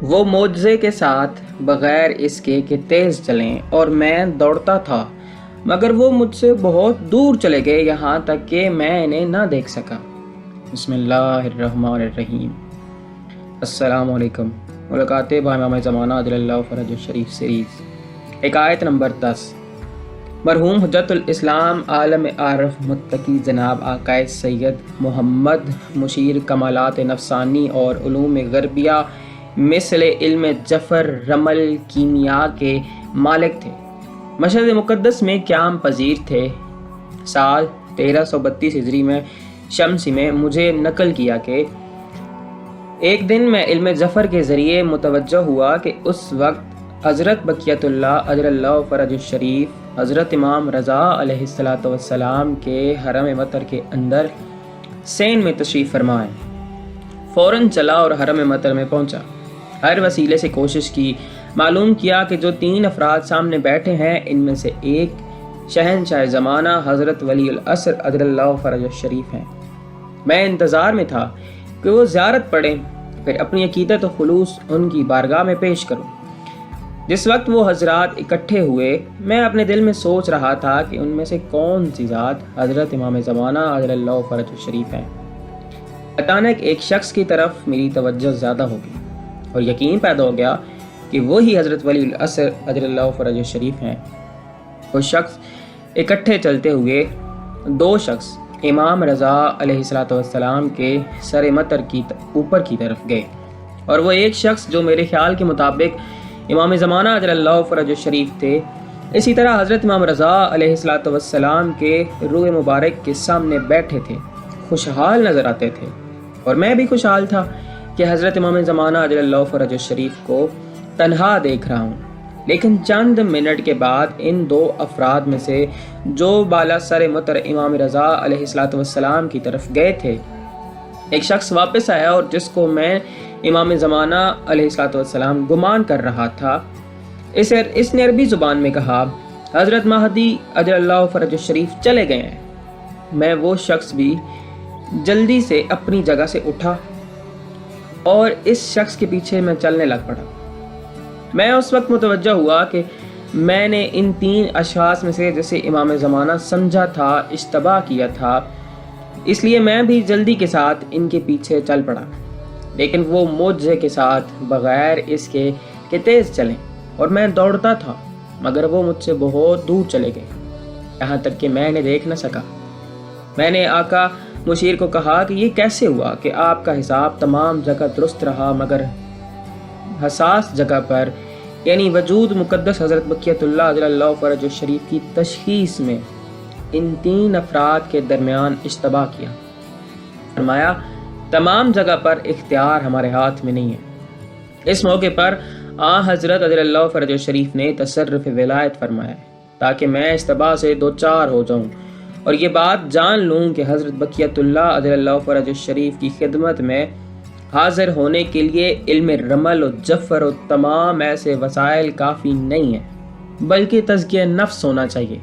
وہ معجزے کے ساتھ بغیر اس کے کہ تیز چلیں، اور میں دوڑتا تھا مگر وہ مجھ سے بہت دور چلے گئے، یہاں تک کہ میں انہیں نہ دیکھ سکا۔ بسم اللہ الرحمن الرحیم۔ السلام علیکم۔ ملاقاتیں با امام زمانہ عجل اللہ فرج الشریف سیریز، آیت نمبر 10۔ مرحوم حجت الاسلام عالم عارف متقی جناب آقائے سید محمد مشیر کمالات نفسانی اور علوم غربیہ مثل علم جفر رمل کیمیا کے مالک تھے۔ مشہد مقدس میں قیام پذیر تھے۔ سال 1332 ہجری میں شمسی میں مجھے نقل کیا کہ ایک دن میں علم جفر کے ذریعے متوجہ ہوا کہ اس وقت حضرت بقیت اللہ اجر اللہ فرج الشریف حضرت امام رضا علیہ السلام کے حرم مطر کے اندر سین میں تشریف فرما ہے۔ فوراً چلا اور حرم مطر میں پہنچا۔ ہر وسیلے سے کوشش کی، معلوم کیا کہ جو 3 افراد سامنے بیٹھے ہیں ان میں سے ایک شہنشاہ زمانہ حضرت ولی العصر اجر اللہ فرج الشریف ہیں۔ میں انتظار میں تھا کہ وہ زیارت پڑھیں، پھر اپنی عقیدت و خلوص ان کی بارگاہ میں پیش کروں۔ جس وقت وہ حضرات اکٹھے ہوئے، میں اپنے دل میں سوچ رہا تھا کہ ان میں سے کون سی ذات حضرت امام زمانہ اجر اللہ فرج الشریف ہیں۔ اچانک ایک شخص کی طرف میری توجہ زیادہ ہو گئی اور یقین پیدا ہو گیا کہ وہی حضرت ولی العصر اجر اللہ فرج الشریف ہیں۔ وہ شخص اکٹھے چلتے ہوئے 2 شخص امام رضا علیہ السلام کے سر مطر کی اوپر کی طرف گئے، اور وہ ایک شخص جو میرے خیال کے مطابق امام زمانہ اجر اللہ فرج الشریف تھے، اسی طرح حضرت امام رضا علیہ السلام کے روح مبارک کے سامنے بیٹھے تھے، خوشحال نظر آتے تھے، اور میں بھی خوشحال تھا کہ حضرت امام زمانہ اجر اللہ فرج الشریف کو تنہا دیکھ رہا ہوں۔ لیکن چند منٹ کے بعد ان 2 افراد میں سے جو بالا سر مطر امام رضا علیہ السلام کی طرف گئے تھے، ایک شخص واپس آیا، اور جس کو میں امام زمانہ علیہ السلام گمان کر رہا تھا، اس نے عربی زبان میں کہا، حضرت مہدی اجر اللہ فرج الشریف چلے گئے ہیں۔ میں وہ شخص بھی جلدی سے اپنی جگہ سے اٹھا اور اس شخص کے پیچھے میں چلنے لگ پڑا۔ میں اس وقت متوجہ ہوا کہ میں نے ان 3 اشخاص میں سے جسے امام زمانہ سمجھا تھا اشتباہ کیا تھا، اس لیے میں بھی جلدی کے ساتھ ان کے پیچھے چل پڑا۔ لیکن وہ معجزے کے ساتھ بغیر اس کے کہ تیز چلیں، اور میں دوڑتا تھا مگر وہ مجھ سے بہت دور چلے گئے، یہاں تک کہ میں انہیں دیکھ نہ سکا۔ میں نے آقا مشیر کو کہا کہ یہ کیسے ہوا کہ آپ کا حساب تمام جگہ درست رہا مگر حساس جگہ پر، یعنی وجود مقدس حضرت بقیت اللہ اجر اللہ فرج الشریف کی تشخیص میں ان 3 افراد کے درمیان اشتباہ کیا؟ فرمایا، تمام جگہ پر اختیار ہمارے ہاتھ میں نہیں ہے۔ اس موقع پر حضرت اجر اللہ فرج الشریف نے تصرف ولایت فرمایا تاکہ میں اشتباہ سے دوچار ہو جاؤں اور یہ بات جان لوں کہ حضرت بقیت اللہ اجر اللہ فرج الشریف کی خدمت میں حاضر ہونے کے لیے علم رمل و جفر و تمام ایسے وسائل کافی نہیں ہیں، بلکہ تزکیہ نفس ہونا چاہیے،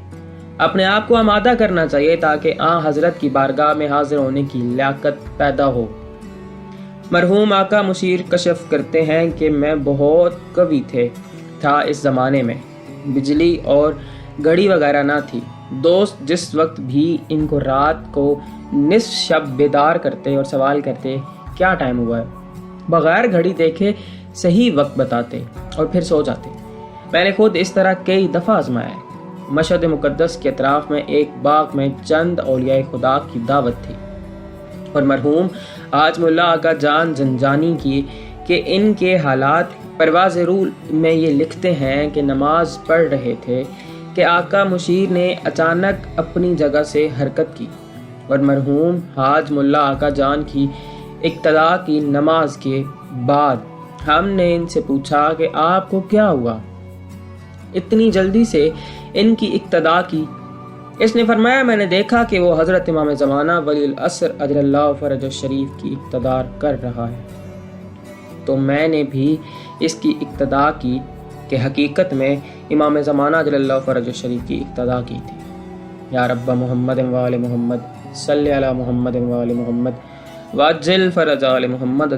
اپنے آپ کو آمادہ کرنا چاہیے تاکہ حضرت کی بارگاہ میں حاضر ہونے کی لیاقت پیدا ہو۔ مرحوم آقا مشیر کشف کرتے ہیں کہ میں بہت قوی تھا۔ اس زمانے میں بجلی اور گھڑی وغیرہ نہ تھی۔ دوست جس وقت بھی ان کو رات کو نصف شب بیدار کرتے اور سوال کرتے کیا ٹائم ہوا ہے، بغیر گھڑی دیکھے صحیح وقت بتاتے اور پھر سو جاتے۔ میں نے خود اس طرح کئی دفعہ آزمایا ہے۔ مشہد مقدس کے اطراف میں ایک باغ میں چند اولیاء خدا کی دعوت تھی، اور مرحوم حاج ملا آقا جان زنجانی کی کہ ان کے حالات پرواز روح میں یہ لکھتے ہیں کہ نماز پڑھ رہے تھے کہ آقا مشیر نے اچانک اپنی جگہ سے حرکت کی، اور مرحوم حاج ملا آقا جان کی اقتدا کی نماز کے بعد ہم نے ان سے پوچھا کہ آپ کو کیا ہوا، اتنی جلدی سے ان کی اقتدا کی؟ اس نے فرمایا، میں نے دیکھا کہ وہ حضرت امام زمانہ ولی العصر اجر اللہ فرج الشریف کی اقتدار کر رہا ہے، تو میں نے بھی اس کی اقتدا کی کہ حقیقت میں امام زمانہ اجر اللہ فرج الشریف کی اقتدا کی تھی۔ یا رب محمد و آل محمد صلی علی محمد و آل محمد وعجل فرج آل محمد۔